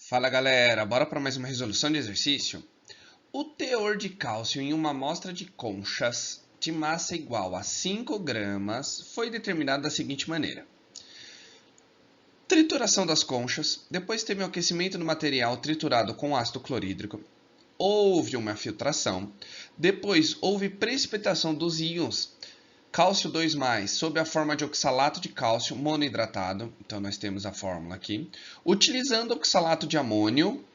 Fala galera, bora para mais uma resolução de exercício? O teor de cálcio em uma amostra de conchas de massa igual a 5 gramas foi determinado da seguinte maneira. Trituração das conchas, depois teve um aquecimento do material triturado com ácido clorídrico, houve uma filtração, depois houve precipitação dos íons cálcio 2+, sob a forma de oxalato de cálcio monohidratado, então nós temos a fórmula aqui, utilizando oxalato de amônio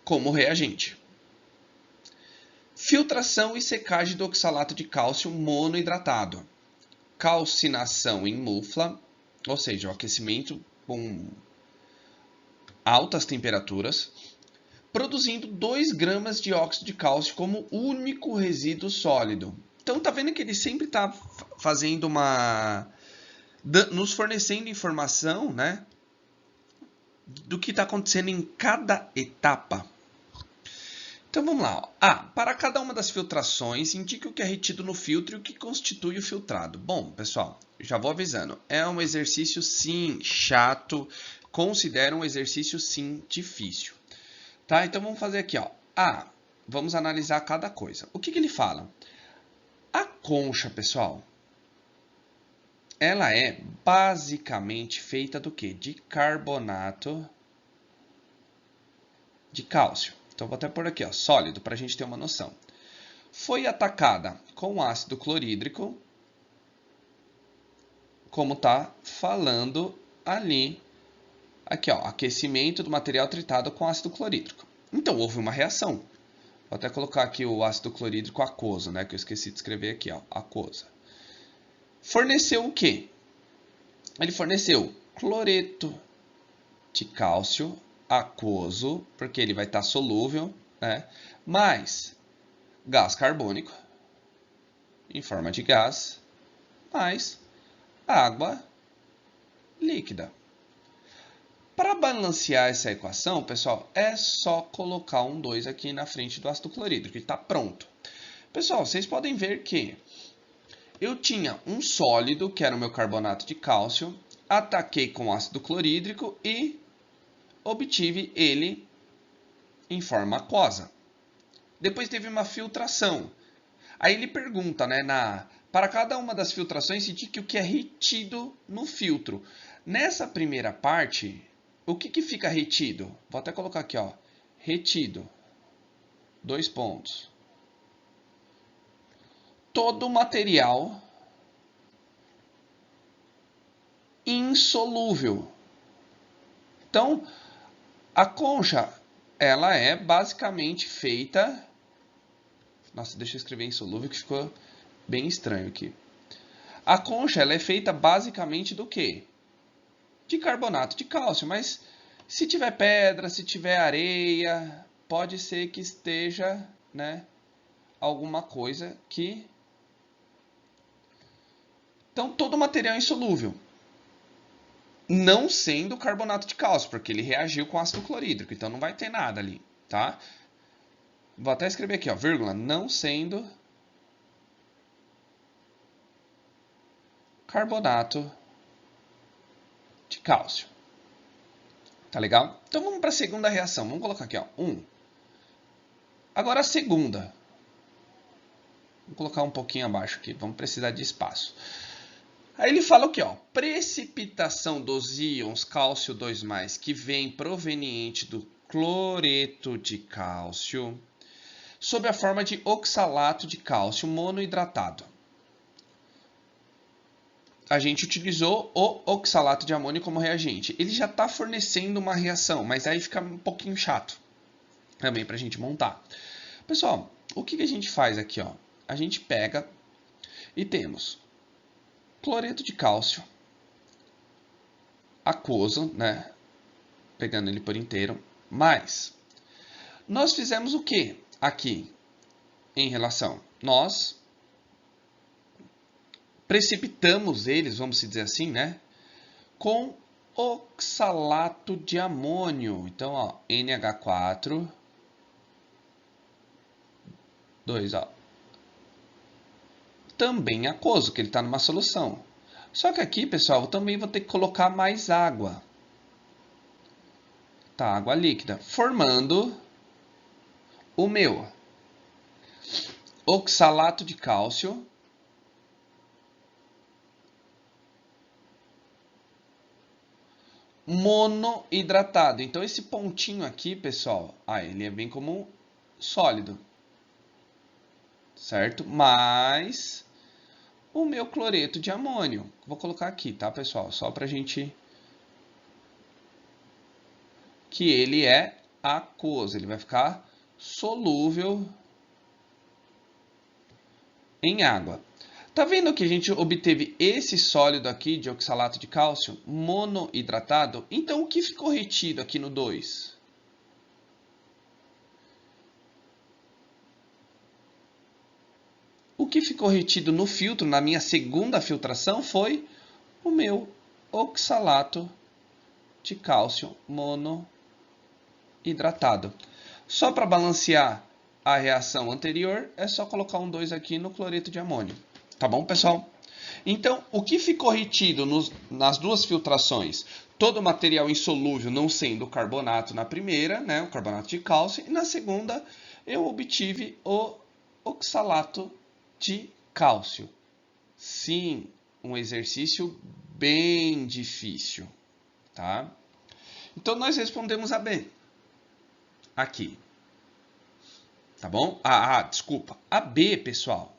como reagente. Filtração e secagem do oxalato de cálcio monohidratado. Calcinação em mufla, ou seja, o aquecimento com altas temperaturas, produzindo 2 gramas de óxido de cálcio como único resíduo sólido. Então tá vendo que ele sempre está fazendo nos fornecendo informação, né, do que está acontecendo em cada etapa. Então vamos lá. Para cada uma das filtrações, indique o que é retido no filtro e o que constitui o filtrado. Bom, pessoal, já vou avisando. É um exercício sim chato. Considero um exercício sim difícil. Tá? Então vamos fazer aqui, ó. Vamos analisar cada coisa. O que ele fala? A concha, pessoal, ela é basicamente feita do quê? De carbonato de cálcio. Então vou até pôr aqui, ó, sólido, para a gente ter uma noção. Foi atacada com ácido clorídrico, como está falando ali. Aqui, ó, aquecimento do material tritado com ácido clorídrico. Então houve uma reação. Vou até colocar aqui o ácido clorídrico aquoso, né, que eu esqueci de escrever aqui, ó, aquosa. Forneceu o quê? Ele forneceu cloreto de cálcio aquoso, porque ele vai estar solúvel, né, mais gás carbônico, em forma de gás, mais água líquida. Para balancear essa equação, pessoal, é só colocar um 2 aqui na frente do ácido clorídrico e está pronto. Pessoal, vocês podem ver que eu tinha um sólido, que era o meu carbonato de cálcio, ataquei com ácido clorídrico e obtive ele em forma aquosa. Depois teve uma filtração. Aí ele pergunta, né, para cada uma das filtrações, indique o que é retido no filtro. Nessa primeira parte, o que fica retido? Vou até colocar aqui, ó, retido, 2 pontos. Todo o material insolúvel. Então, a concha, ela é basicamente feita... Nossa, deixa eu escrever insolúvel que ficou bem estranho aqui. A concha, ela é feita basicamente do quê? De carbonato de cálcio, mas se tiver pedra, se tiver areia, pode ser que esteja, né, alguma coisa que... Então, todo o material é insolúvel. Não sendo carbonato de cálcio, porque ele reagiu com ácido clorídrico, então não vai ter nada ali, tá? Vou até escrever aqui, ó, vírgula, não sendo carbonato de cálcio. Tá legal? Então vamos para a segunda reação. Vamos colocar aqui, ó, 1. Agora a segunda. Vou colocar um pouquinho abaixo aqui, vamos precisar de espaço. Aí ele fala o que, ó? Precipitação dos íons cálcio 2+, que vem proveniente do cloreto de cálcio, sob a forma de oxalato de cálcio monohidratado. A gente utilizou o oxalato de amônio como reagente. Ele já está fornecendo uma reação, mas aí fica um pouquinho chato também para a gente montar. Pessoal, o que a gente faz aqui, ó? A gente pega e temos cloreto de cálcio aquoso, né? Pegando ele por inteiro. Mas nós fizemos o que aqui em relação? Nós precipitamos eles, vamos dizer assim, né, com oxalato de amônio. Então, ó, NH4, 2, ó, também aquoso, que ele está numa solução. Só que aqui, pessoal, eu também vou ter que colocar mais água. tá? Água líquida, formando o meu oxalato de cálcio monohidratado. Então, esse pontinho aqui, pessoal, ele é bem como sólido, certo? Mais o meu cloreto de amônio. Vou colocar aqui, tá, pessoal? Só pra gente... que ele é aquoso, ele vai ficar solúvel em água. Tá vendo que a gente obteve esse sólido aqui de oxalato de cálcio monohidratado? Então, o que ficou retido aqui no 2? O que ficou retido no filtro, na minha segunda filtração, foi o meu oxalato de cálcio monohidratado. Só para balancear a reação anterior, é só colocar um 2 aqui no cloreto de amônio. Tá bom, pessoal? Então, o que ficou retido nas duas filtrações? Todo o material insolúvel não sendo o carbonato na primeira, né, o carbonato de cálcio, e na segunda eu obtive o oxalato de cálcio. Sim, um exercício bem difícil, tá? Então, nós respondemos a B. Aqui. Tá bom? Desculpa. A B, pessoal,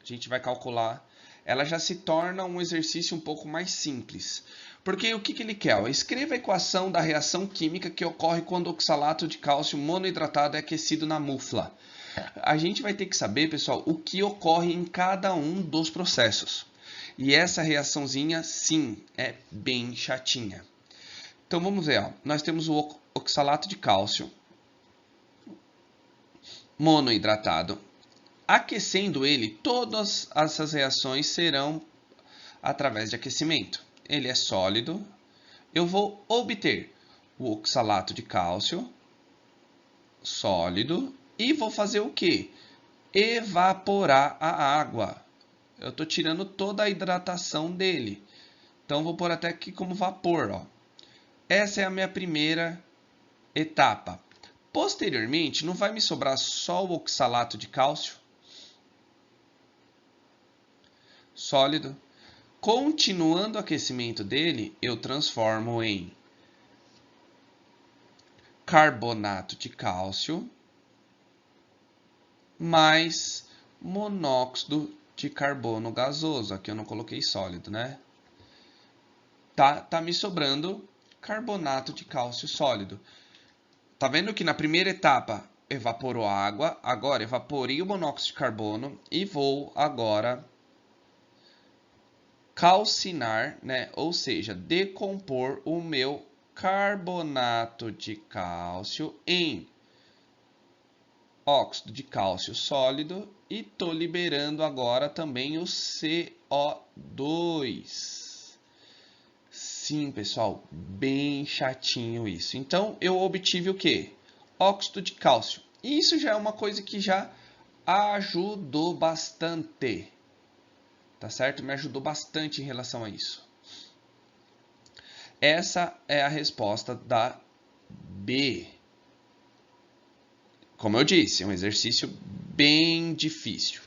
a gente vai calcular, ela já se torna um exercício um pouco mais simples. Porque o que ele quer? Escreva a equação da reação química que ocorre quando o oxalato de cálcio monohidratado é aquecido na mufla. A gente vai ter que saber, pessoal, o que ocorre em cada um dos processos. E essa reaçãozinha, sim, é bem chatinha. Então, vamos ver. Nós temos o oxalato de cálcio monohidratado. Aquecendo ele, todas essas reações serão através de aquecimento. Ele é sólido. Eu vou obter o oxalato de cálcio sólido e vou fazer o quê? Evaporar a água. Eu estou tirando toda a hidratação dele. Então, vou pôr até aqui como vapor. Essa é a minha primeira etapa. Posteriormente, não vai me sobrar só o oxalato de cálcio sólido. Continuando o aquecimento dele, eu transformo em carbonato de cálcio mais monóxido de carbono gasoso. Aqui eu não coloquei sólido, né? Tá me sobrando carbonato de cálcio sólido. Tá vendo que na primeira etapa evaporou a água, agora evaporei o monóxido de carbono e vou agora calcinar, né? Ou seja, decompor o meu carbonato de cálcio em óxido de cálcio sólido e estou liberando agora também o CO2. Sim, pessoal, bem chatinho isso. Então, eu obtive o quê? Óxido de cálcio. E isso já é uma coisa que já ajudou bastante. Tá certo? Me ajudou bastante em relação a isso. Essa é a resposta da B. Como eu disse, é um exercício bem difícil.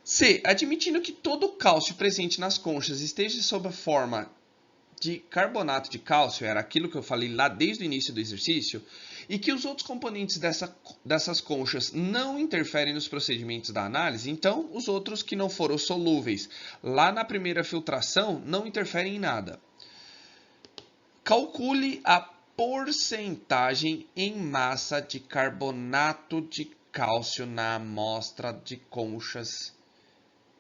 C. Admitindo que todo o cálcio presente nas conchas esteja sob a forma de carbonato de cálcio, era aquilo que eu falei lá desde o início do exercício, e que os outros componentes dessas conchas não interferem nos procedimentos da análise, então os outros que não foram solúveis lá na primeira filtração não interferem em nada. Calcule a porcentagem em massa de carbonato de cálcio na amostra de conchas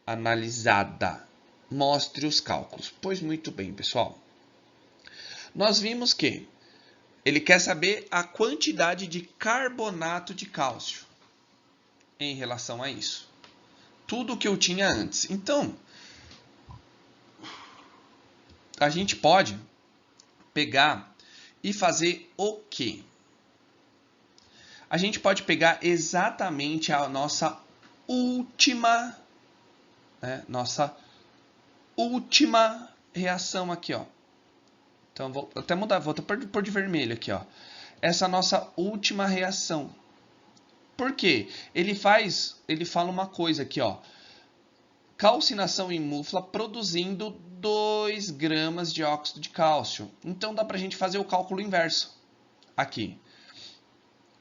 analisada. Mostre os cálculos. Pois muito bem, pessoal. Nós vimos que ele quer saber a quantidade de carbonato de cálcio em relação a isso. Tudo que eu tinha antes. Então, a gente pode pegar e fazer o quê? A gente pode pegar exatamente a nossa última, nossa última reação aqui, ó. Então, vou até mudar, vou até pôr de vermelho aqui, ó. Essa nossa última reação. Por quê? Ele fala uma coisa aqui, ó. Calcinação em mufla produzindo 2 gramas de óxido de cálcio. Então, dá pra gente fazer o cálculo inverso aqui.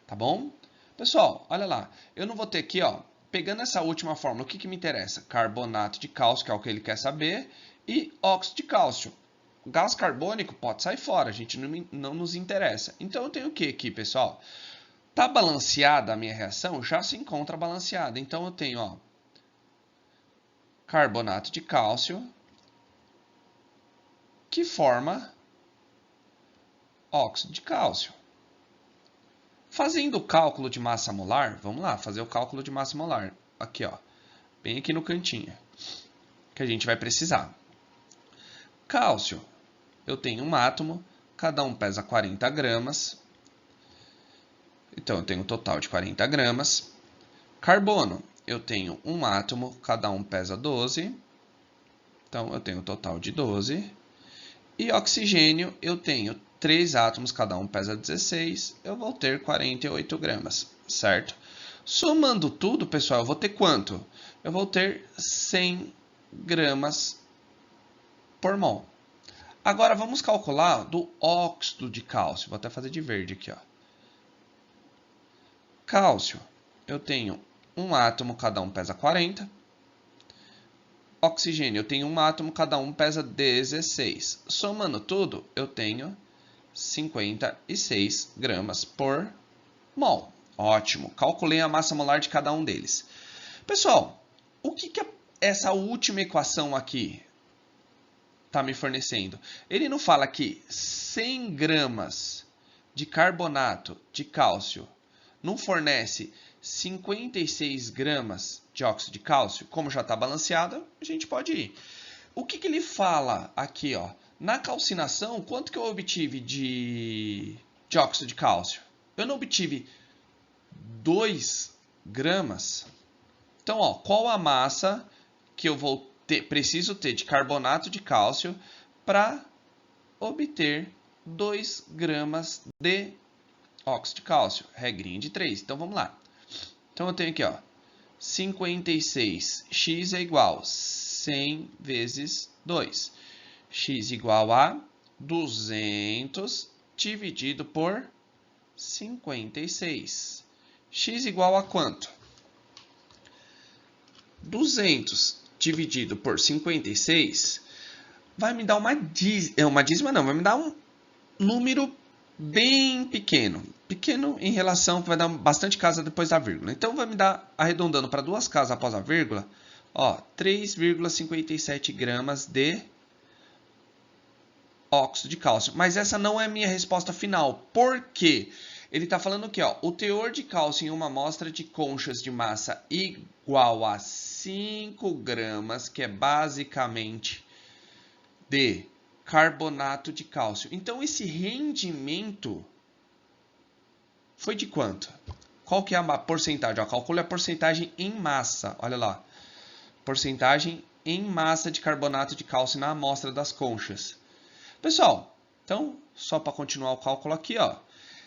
Tá bom? Pessoal, olha lá. Eu não vou ter aqui, ó, pegando essa última fórmula, o que me interessa? Carbonato de cálcio, que é o que ele quer saber, e óxido de cálcio. Gás carbônico pode sair fora, a gente não nos interessa. Então, eu tenho o que aqui, pessoal? Tá balanceada a minha reação? Já se encontra balanceada. Então, eu tenho, ó, carbonato de cálcio, que forma óxido de cálcio. Fazendo o cálculo de massa molar, vamos lá, fazer o cálculo de massa molar. Aqui, ó, bem aqui no cantinho, que a gente vai precisar. Cálcio, eu tenho um átomo, cada um pesa 40 gramas. Então, eu tenho um total de 40 gramas. Carbono, eu tenho um átomo, cada um pesa 12. Então, eu tenho um total de 12. E oxigênio, eu tenho 3 átomos, cada um pesa 16. Eu vou ter 48 gramas, certo? Somando tudo, pessoal, eu vou ter quanto? Eu vou ter 100 gramas por mol. Agora, vamos calcular do óxido de cálcio. Vou até fazer de verde aqui, ó. Cálcio, eu tenho um átomo, cada um pesa 40. Oxigênio, eu tenho um átomo, cada um pesa 16. Somando tudo, eu tenho 56 gramas por mol. Ótimo, calculei a massa molar de cada um deles. Pessoal, o que essa última equação aqui está me fornecendo? Ele não fala que 100 gramas de carbonato de cálcio não fornece 56 gramas de óxido de cálcio? Como já está balanceada, a gente pode ir. O que ele fala aqui, ó? Na calcinação, quanto que eu obtive de óxido de cálcio? Eu não obtive 2 gramas. Então, ó, qual a massa que eu preciso ter de carbonato de cálcio para obter 2 gramas de óxido de cálcio? Regrinha de 3. Então, vamos lá. Então, eu tenho aqui, ó, 56x é igual a 100 vezes 2. X igual a 200 dividido por 56. X igual a quanto? 200 dividido por 56 vai me dar uma dízima, não, vai me dar um número bem pequeno. Pequeno em relação que vai dar bastante casa depois da vírgula. Então, vai me dar, arredondando para 2 casas após a vírgula, ó, 3,57 gramas de óxido de cálcio. Mas essa não é a minha resposta final. Por quê? Ele está falando aqui, ó, o teor de cálcio em uma amostra de conchas de massa igual a 5 gramas, que é basicamente de carbonato de cálcio. Então, esse rendimento foi de quanto? Qual que é a porcentagem? Ó, calcule a porcentagem em massa. Olha lá. Porcentagem em massa de carbonato de cálcio na amostra das conchas. Pessoal, então, só para continuar o cálculo aqui, ó.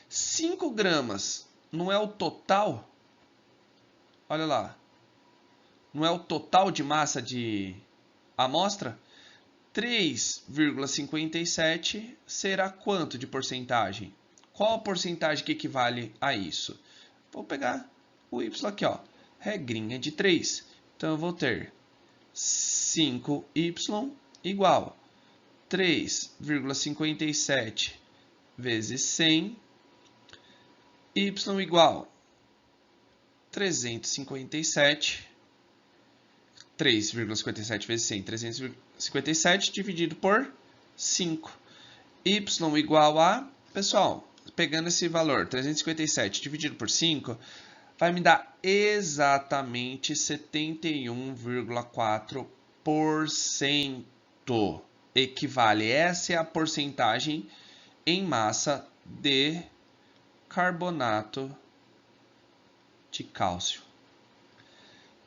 5 gramas não é o total? Olha lá. Não é o total de massa de amostra? 3,57 será quanto de porcentagem? Qual a porcentagem que equivale a isso? Vou pegar o y aqui, ó. Regrinha de 3. Então, eu vou ter 5y igual 3,57 vezes 100, y igual 357, 3,57 vezes 100, 357 dividido por 5. Y igual a, pessoal, pegando esse valor, 357 dividido por 5, vai me dar exatamente 71,4%. Equivale, essa é a porcentagem em massa de carbonato de cálcio.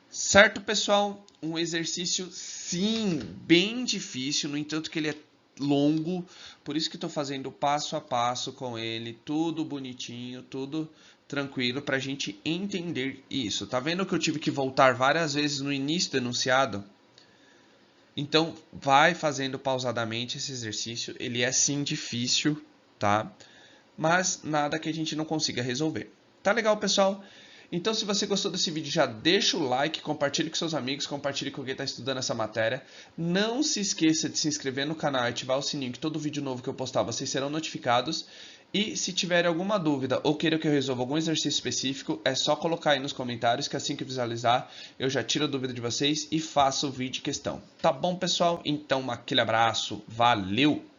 Certo, pessoal? Um exercício, sim, bem difícil, no entanto que ele é longo, por isso que estou fazendo passo a passo com ele, tudo bonitinho, tudo tranquilo para a gente entender isso. Tá vendo que eu tive que voltar várias vezes no início do enunciado? Então, vai fazendo pausadamente esse exercício. Ele é sim difícil, tá? Mas nada que a gente não consiga resolver. Tá legal, pessoal? Então, se você gostou desse vídeo, já deixa o like, compartilhe com seus amigos, compartilhe com quem está estudando essa matéria. Não se esqueça de se inscrever no canal e ativar o sininho, que todo vídeo novo que eu postar vocês serão notificados. E se tiver alguma dúvida ou queira que eu resolva algum exercício específico, é só colocar aí nos comentários que assim que visualizar, eu já tiro a dúvida de vocês e faço o vídeo em questão. Tá bom, pessoal? Então, aquele abraço. Valeu!